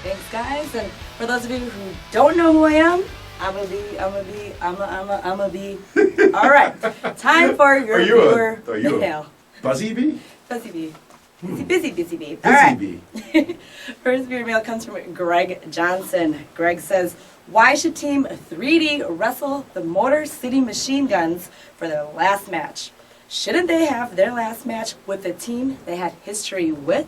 Thanks, guys. And for those of you who don't know who I am, I'm gonna be. All right, time for your viewer mail. Buzzy bee? Busy bee. Busy bee. All right. Bee. First viewer mail comes from Greg Johnson. Greg says, why should Team 3D wrestle the Motor City Machine Guns for their last match? Shouldn't they have their last match with the team they had history with?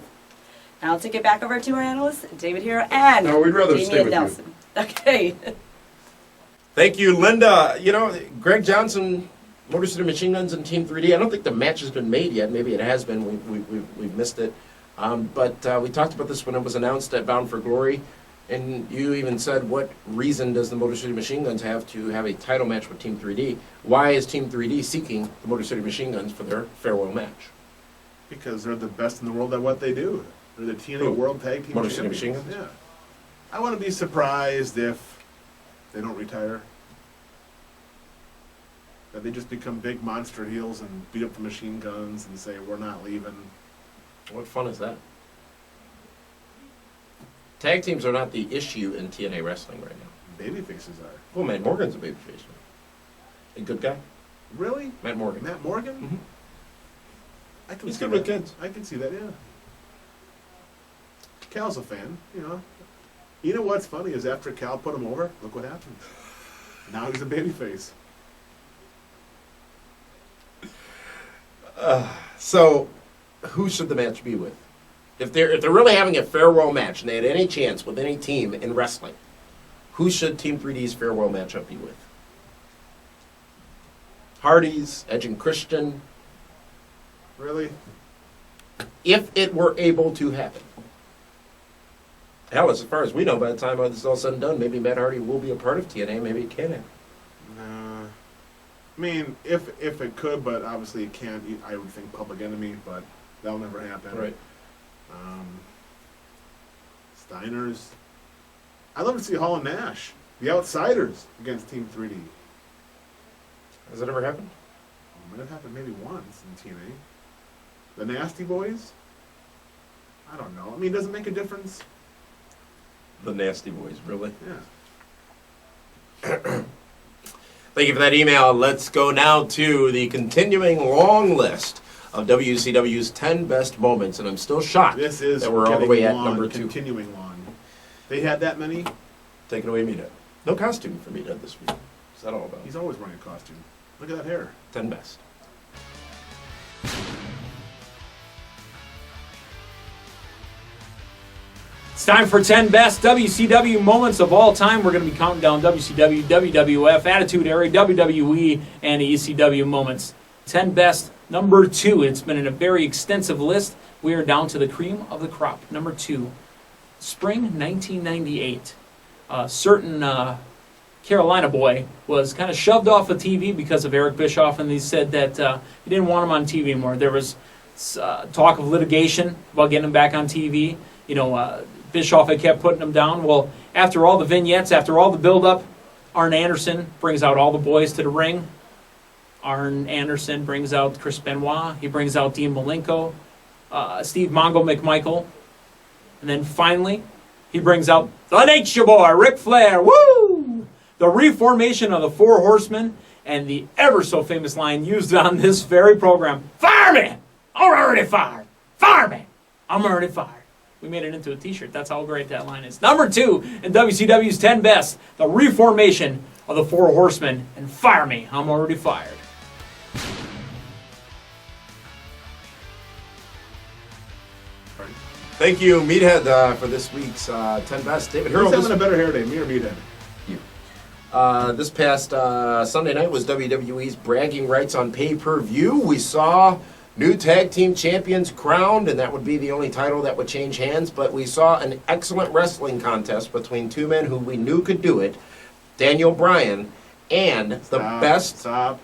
Now I'll take it back over to our analysts, David Hero and No, we'd rather stay Damian with Nelson. Okay. Thank you, Linda. You know, Greg Johnson, Motor City Machine Guns and Team 3D. I don't think the match has been made yet. Maybe it has been. We've missed it. But we talked about this when it was announced at Bound for Glory. And you even said, what reason does the Motor City Machine Guns have to have a title match with Team 3D? Why is Team 3D seeking the Motor City Machine Guns for their farewell match? Because they're the best in the world at what they do. They're the TNA World Tag Team Motor City Champions. Machine Guns? Yeah. I wouldn't be surprised if they don't retire. That they just become big monster heels and beat up the machine guns and say, we're not leaving. What fun is that? Tag teams are not the issue in TNA wrestling right now. Baby faces are. Well, Matt Morgan's a babyface. A good guy. Really? Matt Morgan. Matt Morgan? Mhm. I can He's see good that. with kids. I can see that, yeah. Cal's a fan, you know. You know what's funny is after Cal put him over, look what happened. Now he's a babyface. So, who should the match be with? If they're really having a farewell match and they had any chance with any team in wrestling, who should Team 3D's farewell matchup be with? Hardy's, Edge and Christian, Really? if it were able to happen. Hell, as far as we know, by the time this is all said and done, maybe Matt Hardy will be a part of TNA, maybe it can happen. Nah. I mean, if it could, but obviously it can't. I would think Public Enemy, but that'll never happen. Right. Steiner's. I'd love to see Hall and Nash, the Outsiders, against Team 3D. Has that ever happened? Might have happened maybe once in TNA. The Nasty Boys? I don't know. I mean, does it make a difference? The Nasty Boys, really? Yeah. Thank you for that email. Let's go now to the continuing long list of WCW's 10 best moments, and I'm still shocked This is that we're all the way at number 2. Continuing long. They had that many? Take it away, Meathead. No costume for Meathead this week. What's that all about? He's always wearing a costume. Look at that hair. 10 best. It's time for 10 best WCW moments of all time. We're going to be counting down WCW, WWF, Attitude Era, WWE, and ECW moments. 10 best, number 2. It's been a very extensive list. We are down to the cream of the crop. Number 2, spring 1998. A certain Carolina boy was kind of shoved off of TV because of Eric Bischoff, and he said that he didn't want him on TV anymore. There was talk of litigation about getting him back on TV. You know, Bischoff had kept putting him down. Well, after all the vignettes, after all the build-up, Arn Anderson brings out all the boys to the ring. Arn Anderson brings out Chris Benoit. He brings out Dean Malenko, Steve Mongo McMichael. And then finally, he brings out the Nature Boy, Ric Flair. Woo! The reformation of the Four Horsemen and the ever-so-famous line used on this very program. Fire me! I'm already fired. Fire me! I'm already fired. We made it into a t-shirt. That's how great that line is. Number 2 in WCW's 10 best, the reformation of the Four Horsemen. And fire me, I'm already fired. Thank you, Meathead, for this week's 10 best. David Who's Hurl. having a better hair day, me or Meathead? This past Sunday night was WWE's bragging rights on pay-per-view. We saw new tag team champions crowned, and that would be the only title that would change hands. But we saw an excellent wrestling contest between two men who we knew could do it, Daniel Bryan and the best. Stop.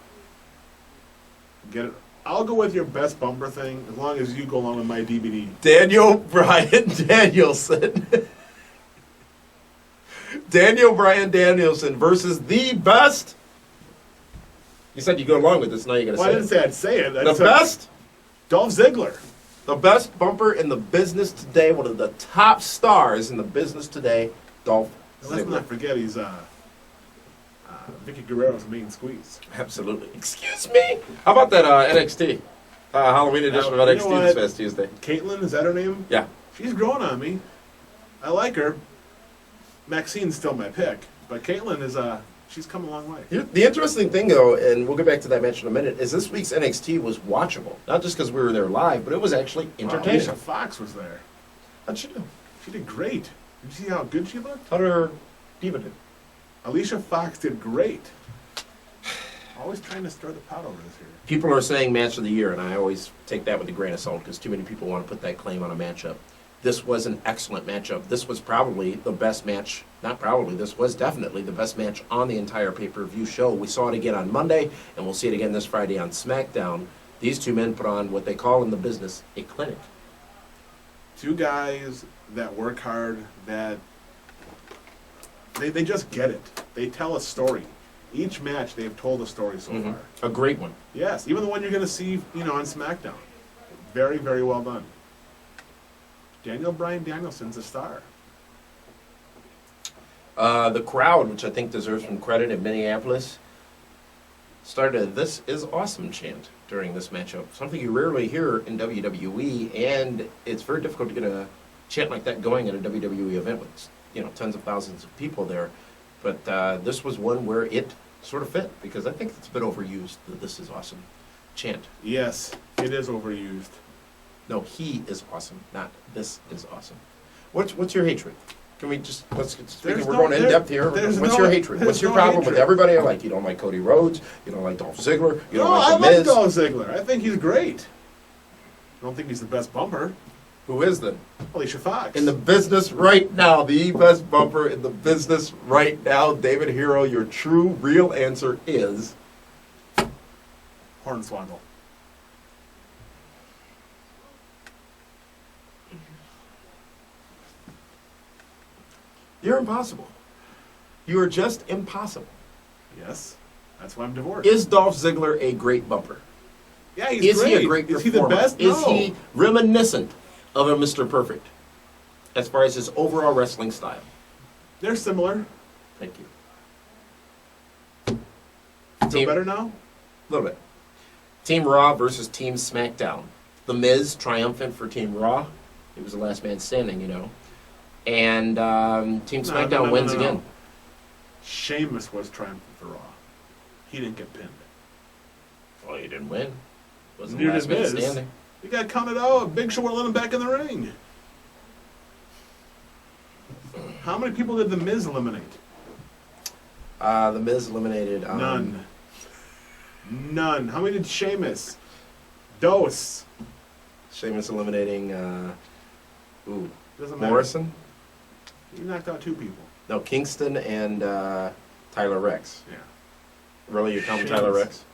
Get it. I'll go with your best bumper thing as long as you go along with my DVD. Daniel Bryan Danielson. Daniel Bryan Danielson versus the best. You said you go along with this, now you got to Well, say I didn't say I'd say it. I the said best? Dolph Ziggler. The best bumper in the business today, one of the top stars in the business today, Dolph And let's Ziggler. not forget he's Vicky Guerrero's main squeeze. Absolutely. Excuse me. How about that NXT? Halloween edition of You know NXT this what? past Tuesday. Caitlyn, is that her name? Yeah. She's growing on me. I like her. Maxine's still my pick, but Caitlyn is she's come a long way. The interesting thing, though, and we'll get back to that match in a minute, is this week's NXT was watchable. Not just because we were there live, but it was actually entertaining. Alicia Fox was there. How'd she do? She did great. Did you see how good she looked? How did her diva do? Alicia Fox did great. Always trying to stir the pot over this here. People are saying match of the year, and I always take that with a grain of salt because too many people want to put that claim on a matchup. This was an excellent matchup. This was probably the best match, not probably, this was definitely the best match on the entire pay-per-view show. We saw it again on Monday, and we'll see it again this Friday on SmackDown. These two men put on what they call in the business a clinic. Two guys that work hard, that they just get it. They tell a story. Each match they've told a story so far. A great one. Yes, even the one you're going to see, on SmackDown. Very, very well done. Daniel Bryan Danielson's a star. The crowd, which I think deserves some credit in Minneapolis, started a "This is awesome" chant during this matchup. Something you rarely hear in WWE, and it's very difficult to get a chant like that going at a WWE event with tens of thousands of people there. But this was one where it sort of fit because I think it's been overused. The "This is awesome" chant. Yes, it is overused. No, he is awesome, not this is awesome. What's your hatred? Can we just we're going in depth here. What's your hatred? What's your problem with everybody I like? You don't like Cody Rhodes. You don't like Dolph Ziggler. You don't like The I like Miz. Dolph Ziggler. I think he's great. I don't think he's the best bumper. Who is then? Alicia Fox. In the business right now, the best bumper in the business right now, David Hero. Your true, real answer is Hornswoggle. you're impossible. You are just impossible. Yes, that's why I'm divorced. Is Dolph Ziggler a great bumper? Yeah, he's Is great. he a great Is he performer? the best? Is No. he reminiscent of a Mr. Perfect as far as his overall wrestling style? They're similar. Thank you. Feel Team- better now? A little bit. Team Raw versus Team SmackDown. The Miz triumphant for Team Raw. He was the last man standing, And Team SmackDown wins again. Sheamus was triumphant for Raw. He didn't get pinned. Well, he didn't win. Wasn't the Neither last did man Miz. standing. He got counted out. Big Show wouldn't let him back in the ring. How many people did The Miz eliminate? The Miz eliminated... None. None. How many did Sheamus? Dose. Sheamus eliminating... Doesn't matter. Morrison? He knocked out two people. No, Kingston and Tyler Rex. Yeah. Really, you're counting Sheamus. Tyler Rex?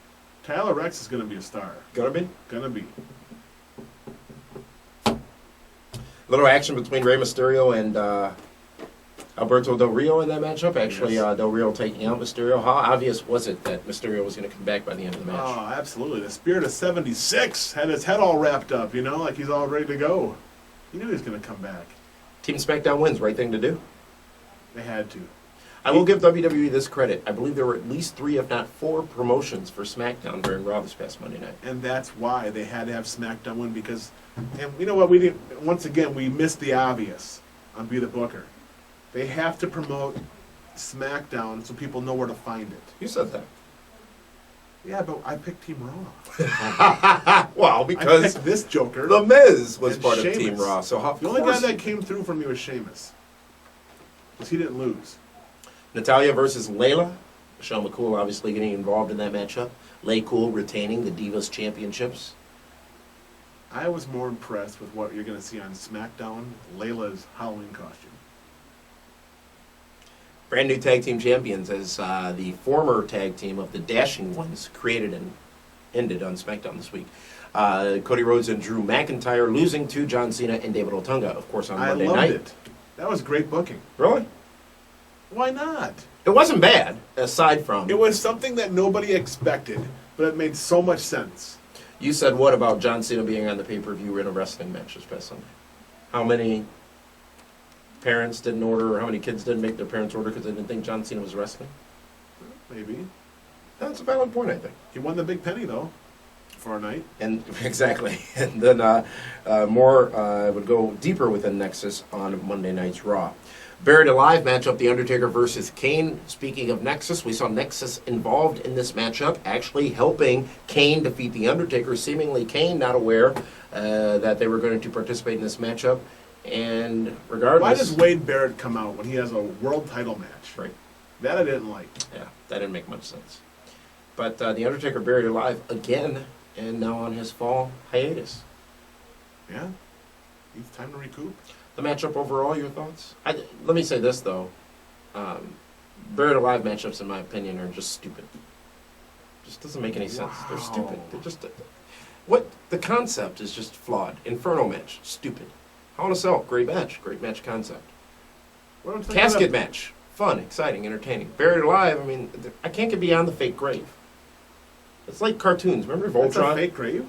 Tyler Rex is going to be a star. Gonna be? Gonna be. Little action between Rey Mysterio and Alberto Del Rio in that matchup. Actually, Yes. Del Rio taking out Mysterio. How obvious was it that Mysterio was going to come back by the end of the match? Oh, absolutely. The Spirit of 76 had his head all wrapped up, like he's all ready to go. He knew he was going to come back. Team SmackDown wins. Right thing to do. They had to. I will give WWE this credit. I believe there were at least 3, if not 4, promotions for SmackDown during Raw this past Monday night. And that's why they had to have SmackDown win because, and you know what, we didn't, once again, we missed the obvious on Be the Booker. They have to promote SmackDown so people know where to find it. You said that. Yeah, but I picked Team Raw. Well, I because picked this Joker. The Miz was And part of Team Sheamus. Raw. So how, The only guy that came through for me was Sheamus. Because he didn't lose. Natalya versus Layla. Michelle McCool obviously getting involved in that matchup. Lay Cool retaining the Divas Championships. I was more impressed with what you're going to see on SmackDown, Layla's Halloween costume. Brand new tag team champions as the former tag team of the Dashing Ones created and ended on SmackDown this week. Cody Rhodes and Drew McIntyre losing to John Cena and David Otunga, of course, on Monday I loved night. it. That was great booking. Really? Why not? It wasn't bad, aside from... It was something that nobody expected, but it made so much sense. You said what about John Cena being on the pay-per-view in a wrestling match this past Sunday? How many parents didn't order, or how many kids didn't make their parents order because they didn't think John Cena was wrestling? Maybe. That's a valid point, I think. He won the big penny, though, for a night. And exactly. And then more would go deeper within Nexus on Monday night's Raw. Buried Alive matchup, The Undertaker versus Kane. Speaking of Nexus, we saw Nexus involved in this matchup, actually helping Kane defeat The Undertaker. Seemingly Kane not aware that they were going to participate in this matchup. And regardless... Why does Wade Barrett come out when he has a world title match? Right. That I didn't like. Yeah, that didn't make much sense. But The Undertaker buried alive again, and now on his fall hiatus. Yeah? It's time to recoup. The matchup overall, your thoughts? Let me say this, though. Buried alive matchups, in my opinion, are just stupid. Just doesn't make any sense. They're stupid. They're just... The concept is just flawed. Inferno match, stupid. Hell in a Cell, great match concept. Casket match, fun, exciting, entertaining. Buried alive, I mean, I can't get beyond the fake grave. It's like cartoons. Remember Voltron? It's a fake grave?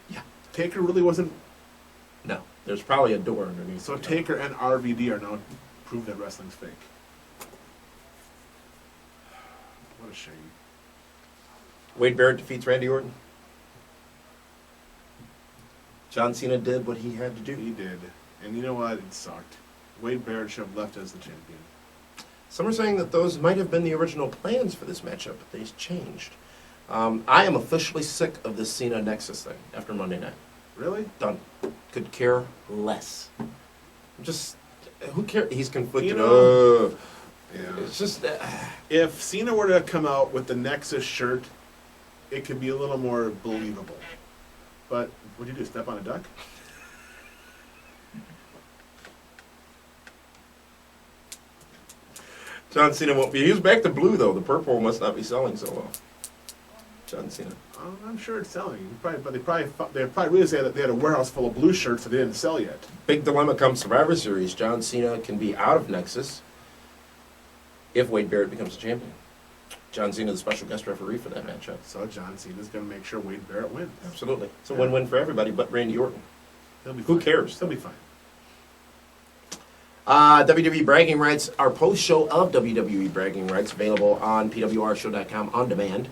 Yeah. Taker really wasn't... No. There's probably a door underneath. So Taker and RVD are now proved that wrestling's fake. What a shame. Wade Barrett defeats Randy Orton. John Cena did what he had to do. He did. And you know what? It sucked. Wade Barrett should have left as the champion. Some are saying that those might have been the original plans for this matchup, but they changed. I am officially sick of this Cena Nexus thing after Monday night. Really? Done. Could care less. Just, who cares? He's conflicted. You know, yeah. It's just... If Cena were to come out with the Nexus shirt, it could be a little more believable. But what'd you do, step on a duck? John Cena won't be... He was back to blue, though. The purple must not be selling so well. John Cena. I'm sure it's selling. But they probably really say that they had a warehouse full of blue shirts that they didn't sell yet. Big dilemma comes Survivor Series. John Cena can be out of Nexus if Wade Barrett becomes a champion. John Cena, the special guest referee for that matchup. So John Cena's going to make sure Wade Barrett wins. Absolutely. It's a win-win for everybody but Randy Orton. He'll be Who fine. cares? He'll be fine. WWE Bragging Rights, our post-show of WWE Bragging Rights, available on pwrshow.com on demand.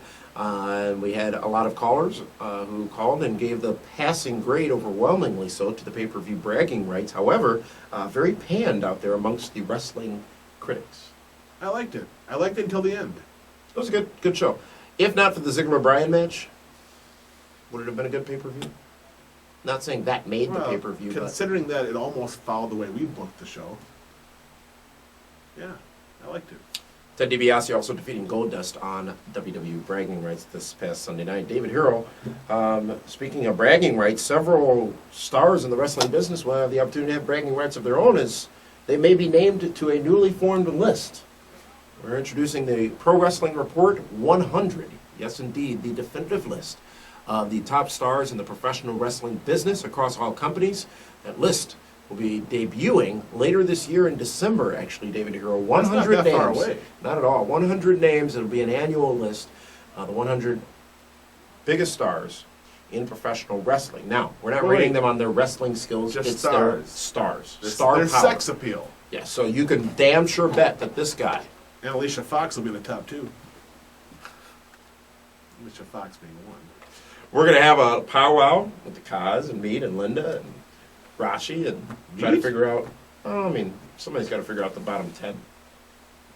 We had a lot of callers who called and gave the passing grade, overwhelmingly so, to the pay-per-view Bragging Rights. However, very panned out there amongst the wrestling critics. I liked it. I liked it until the end. It was a good show. If not for the Ziggler-Bryan match, would it have been a good pay-per-view? Not saying that made the pay-per-view, but... Considering that it almost followed the way we booked the show. Yeah, I liked it. Ted DiBiase also defeating Goldust on WWE Bragging Rights this past Sunday night. David Hero, speaking of bragging rights, several stars in the wrestling business will have the opportunity to have bragging rights of their own as they may be named to a newly formed list. We're introducing the Pro Wrestling Report 100. Yes, indeed, the definitive list of the top stars in the professional wrestling business across all companies. That list will be debuting later this year in December, actually, David Hero. 100 That's not that names. far away. Not at all. 100 names. It'll be an annual list. The 100 biggest stars in professional wrestling. Now, we're not rating them on their wrestling skills. Just it's stars. their stars. Their Star power. sex appeal. Yeah, so you can damn sure bet that this guy... And Alicia Fox will be in the top two. Alicia Fox being one. We're going to have a powwow with the Kaz and Mead and Linda and Rashi and try to Mead? figure out... Oh, I mean, somebody's got to figure out the bottom 10.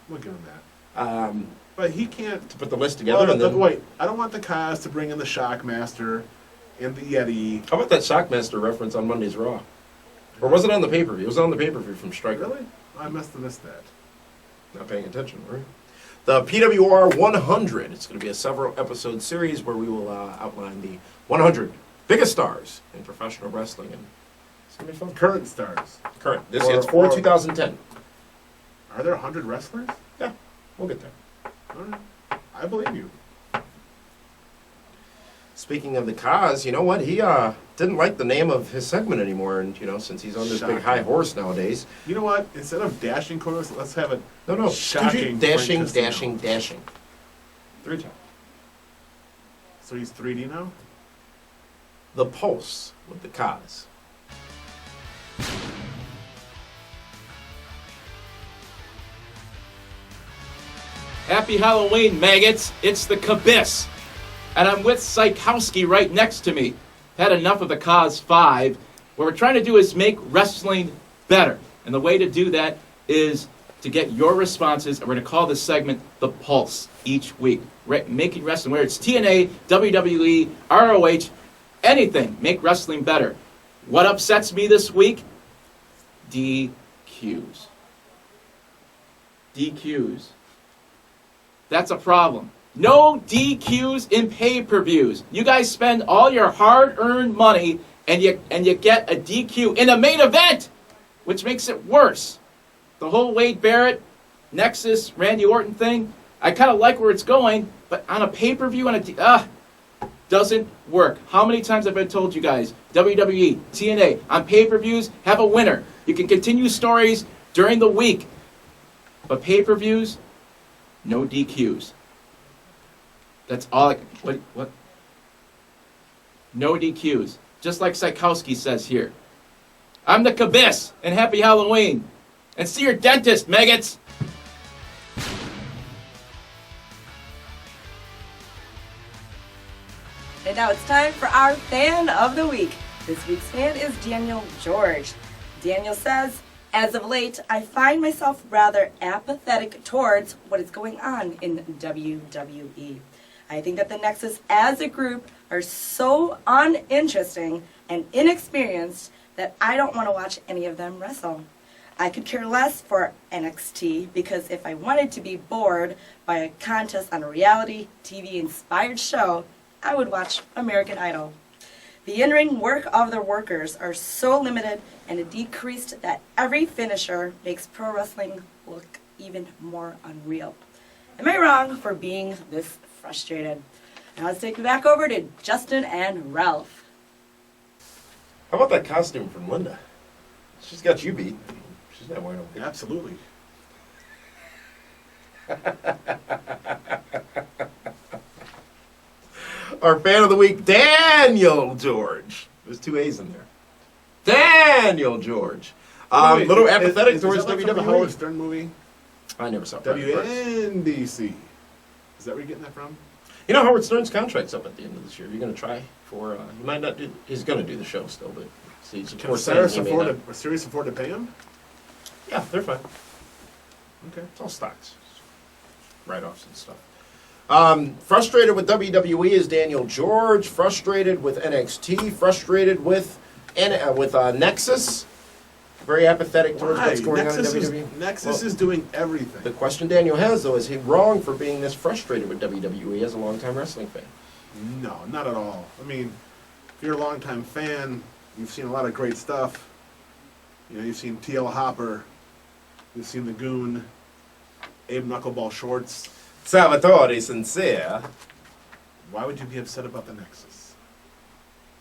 We'll give him that. But he can't... To put the list together Well, and then... wait, I don't want the Kaz to bring in the Shockmaster and the Yeti. How about that Shockmaster reference on Monday's Raw? Or was it on the pay-per-view? It was on the pay-per-view from Striker. Really? I must have missed that. Not paying attention, right? The PWR 100. It's going to be a several episode series where we will outline the 100 biggest stars in professional wrestling, and it's going to be fun. Current stars. Current. It's for 2010. Are there 100 wrestlers? Yeah, we'll get there. All right. I believe you. Speaking of the Kaz, you know what? He didn't like the name of his segment anymore, and since he's on this big high horse nowadays. You know what? Instead of dashing chorus, let's have it. No. Shocking. Dashing, Frank dashing, Castillo. dashing. 3 times. So he's 3D now? The Pulse with the Cause. Happy Halloween, maggots. It's the Cabiss. And I'm with Psychowski right next to me. Had enough of the Cause 5. What we're trying to do is make wrestling better. And the way to do that is to get your responses. And we're going to call this segment The Pulse each week. Making wrestling, whether it's TNA, WWE, ROH, anything. Make wrestling better. What upsets me this week? DQs. DQs. That's a problem. No DQs in pay-per-views. You guys spend all your hard-earned money and you get a DQ in a main event, which makes it worse. The whole Wade Barrett, Nexus, Randy Orton thing, I kind of like where it's going, but on a pay-per-view doesn't work. How many times have I told you guys, WWE, TNA, on pay-per-views, have a winner. You can continue stories during the week, but pay-per-views, no DQs. That's all. What? No DQs. Just like Psychowski says here. I'm the Cabiss, and happy Halloween. And see your dentist, maggots. And now it's time for our Fan of the Week. This week's fan is Daniel George. Daniel says, as of late, I find myself rather apathetic towards what is going on in WWE. I think that the Nexus as a group are so uninteresting and inexperienced that I don't want to watch any of them wrestle. I could care less for NXT because if I wanted to be bored by a contest on a reality TV inspired show, I would watch American Idol. The in-ring work of the workers are so limited and decreased that every finisher makes pro wrestling look even more unreal. Am I wrong for being this frustrated? Now let's take it back over to Justin and Ralph. How about that costume from Linda? She's got you beat. She's not wearing a Absolutely. Our fan of the week, Daniel George. There's two A's in there. Daniel George. Wait, Little is- apathetic is towards that like from the WWE. Howard Stern movie? I never saw Private Parts. WNBC. Is that where you're getting that from? You know, Howard Stern's contract's up at the end of this year. You're going to try for, he might not do, he's going to do the show still, but see, he's Can Series afford to pay him? Yeah, they're fine. Okay. It's all stocks. Write-offs and stuff. Frustrated with WWE is Daniel George. Frustrated with NXT. Frustrated with Nexus. Very apathetic towards what's going on in WWE. Nexus is doing everything. The question Daniel has, though, is he wrong for being this frustrated with WWE as a longtime wrestling fan? No, not at all. I mean, if you're a longtime fan, you've seen a lot of great stuff. You know, you've seen T.L. Hopper, you've seen The Goon, Abe Knuckleball Shorts. Salvatore Sincere. Why would you be upset about the Nexus?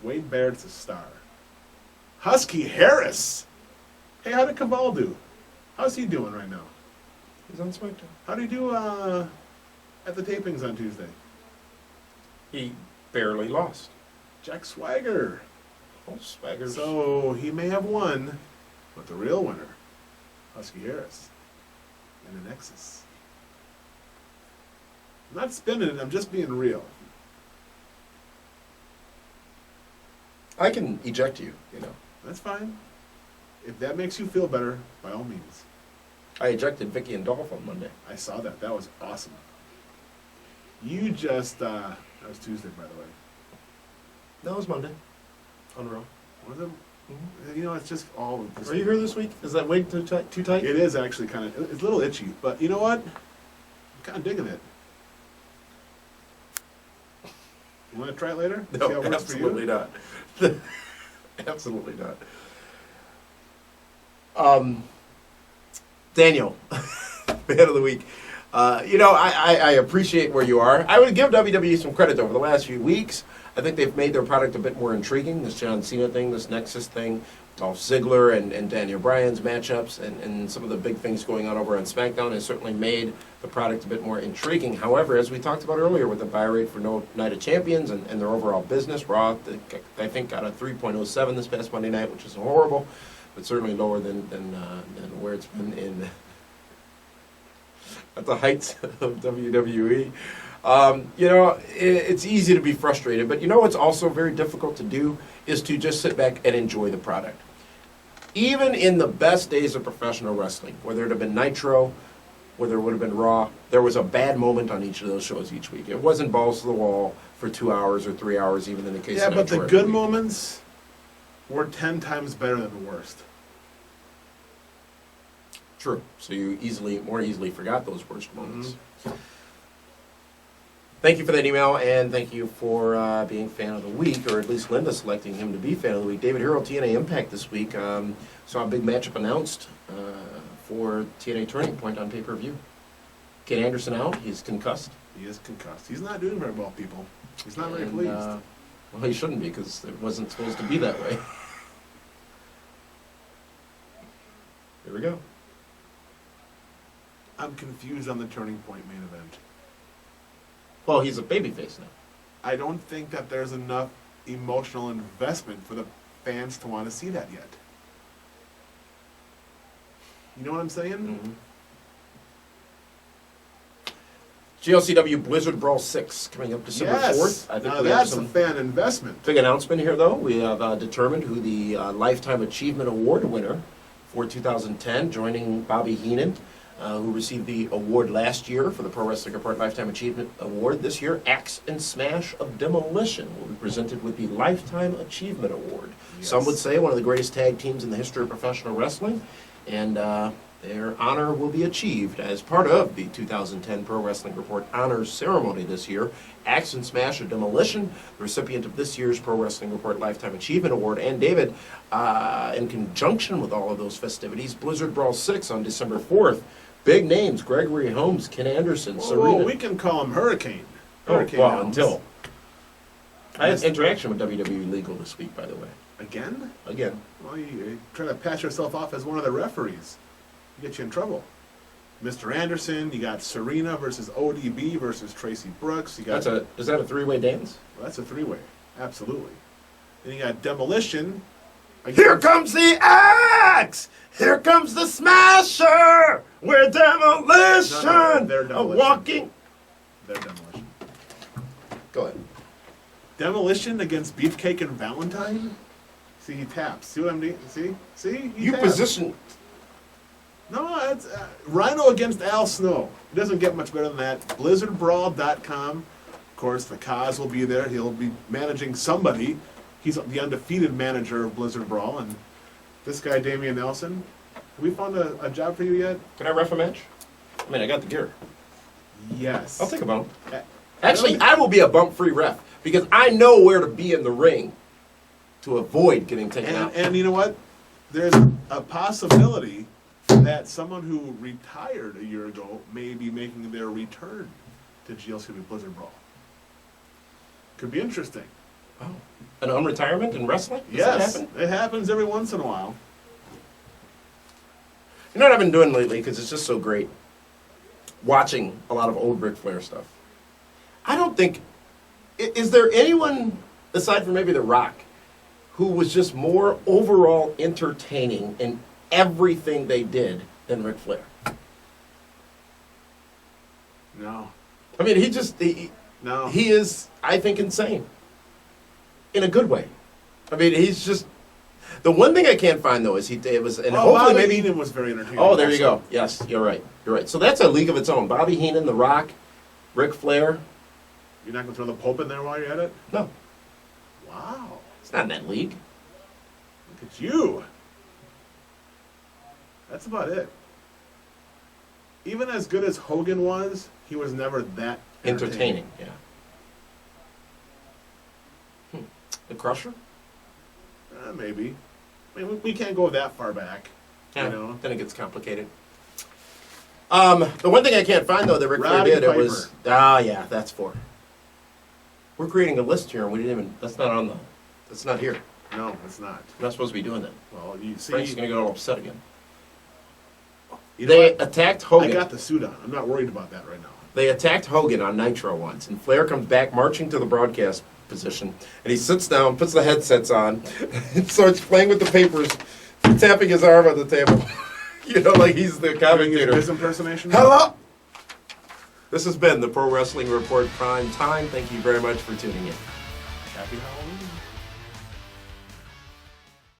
Wade Barrett's a star. Husky Harris. Hey, how did Cabal do? How's he doing right now? He's on SmackDown. How did he do at the tapings on Tuesday? He barely lost. Jack Swagger. Oh, Swagger's. So he may have won, but the real winner, Husky Harris, and the Nexus. I'm not spinning it, I'm just being real. I can eject you, you know. That's fine. If that makes you feel better, by all means. I ejected Vicky and Dolph on Monday. I saw that. That was awesome. You just, that was Tuesday, by the way. That was Monday. On Raw. Was it? You know, it's just all. Are you here this week? Is that wig too tight? It is actually kind of, it's a little itchy, but you know what? I'm kind of digging it. You want to try it later? See how No, it works absolutely for not. Absolutely not. Daniel, fan of the week. You know, I appreciate where you are. I would give WWE some credit over the last few weeks. I think they've made their product a bit more intriguing. This John Cena thing, this Nexus thing, Dolph Ziggler and Daniel Bryan's matchups, and some of the big things going on over on SmackDown has certainly made the product a bit more intriguing. However, as we talked about earlier with the buy rate for No Night of Champions and their overall business, Raw, I think, got a 3.07 this past Monday night, which is horrible, but certainly lower than where it's been in at the heights of WWE. It's easy to be frustrated, but what's also very difficult to do is to just sit back and enjoy the product. Even in the best days of professional wrestling, whether it had been Nitro, whether it would have been Raw, there was a bad moment on each of those shows each week. It wasn't balls to the wall for 2 hours or 3 hours, even in the case of Nitro. Yeah, but the good moments were 10 times better than the worst. True. So you more easily forgot those worst moments. Thank you for that email, and thank you for being fan of the week, or at least Linda selecting him to be fan of the week. David Hero, TNA Impact this week. Saw a big matchup announced for TNA Turning Point on pay-per-view. Ken Anderson out. He's concussed. He is concussed. He's not doing very well, people. He's not very And, pleased. well, he shouldn't be, because it wasn't supposed to be that way. Here we go. I'm confused on the Turning Point main event. Well, he's a babyface now. I don't think that there's enough emotional investment for the fans to want to see that yet. You know what I'm saying? GLCW Blizzard Brawl 6 coming up December 4th. I think now we have that's some a fan investment. big announcement here, though. We have determined who the Lifetime Achievement Award winner for 2010, joining Bobby Heenan, who received the award last year for the Pro Wrestling Report Lifetime Achievement Award. This year, Axe and Smash of Demolition will be presented with the Lifetime Achievement Award. Yes. Some would say one of the greatest tag teams in the history of professional wrestling, and their honor will be achieved as part of the 2010 Pro Wrestling Report Honors Ceremony this year. Axe and Smash of Demolition, the recipient of this year's Pro Wrestling Report Lifetime Achievement Award. And David, in conjunction with all of those festivities, Blizzard Brawl 6 on December 4th. Big names: Gregory Holmes, Ken Anderson, Serena. Well, we can call him Hurricane. Well, Holmes. until I had interaction with WWE Legal this week, by the way. Again? Again. Well, you try to pass yourself off as one of the referees. Get you in trouble. Mr. Anderson, you got Serena versus ODB versus Tracy Brooks. You got Is that a three-way dance? Well, that's a three-way, absolutely. Then you got Demolition. Here comes the Axe! Here comes the Smasher! We're Demolition! No, they're A Demolition. walking. They're Demolition. Go ahead. Demolition against Beefcake and Valentine. See, he taps. See what I'm doing? See, he You taps. position. No, it's Rhino against Al Snow. It doesn't get much better than that. BlizzardBrawl.com. Of course, the Kaz will be there. He'll be managing somebody. He's the undefeated manager of Blizzard Brawl. And this guy, Damian Nelson, have we found a job for you yet? Can I ref a match? I mean, I got the gear. Yes. I'll take a bump. Uh, Actually, really? I will be a bump-free ref because I know where to be in the ring to avoid getting taken out. And you know what? There's a possibility that someone who retired a year ago may be making their return to GLCW Blizzard Brawl. Could be interesting. Oh. An unretirement in wrestling? Does that Yes, happen? it happens every once in a while. You know what I've been doing lately, because it's just so great? Watching a lot of old Ric Flair stuff. I don't think... Is there anyone, aside from maybe The Rock, who was just more overall entertaining in everything they did than Ric Flair? No. I mean, he No. is, I think, insane. In a good way. I mean, he's just... The one thing I can't find, though, is it was... And hopefully Bobby maybe... Heenan was very entertaining. Oh, there you also. go. Yes, you're right. You're right. So that's a league of its own. Bobby Heenan, The Rock, Ric Flair. You're not going to throw the Pope in there while you're at it? No, Wow. it's not in that league. Look at you. That's about it. Even as good as Hogan was, he was never that Entertaining, yeah. The Crusher? Maybe. I mean, we can't go that far back. Yeah, You know? then it gets complicated. The one thing I can't find, though, that Ric Flair Roddy did, it Piper. was... Ah, yeah, that's 4. We're creating a list here, and we didn't even. That's not here. No, it's not. We're not supposed to be doing that. Well, you see, Frank's gonna get all upset again. you know They what? attacked I Hogan. got the suit on. I'm not worried about that right now. They attacked Hogan on Nitro once, and Flair comes back marching to the broadcast position, and he sits down, puts the headsets on, and starts playing with the papers, tapping his arm on the table. You know, like he's the Doing commentator. his impersonation. Hello! This has been the Pro Wrestling Report Prime Time. Thank you very much for tuning in. Happy Halloween.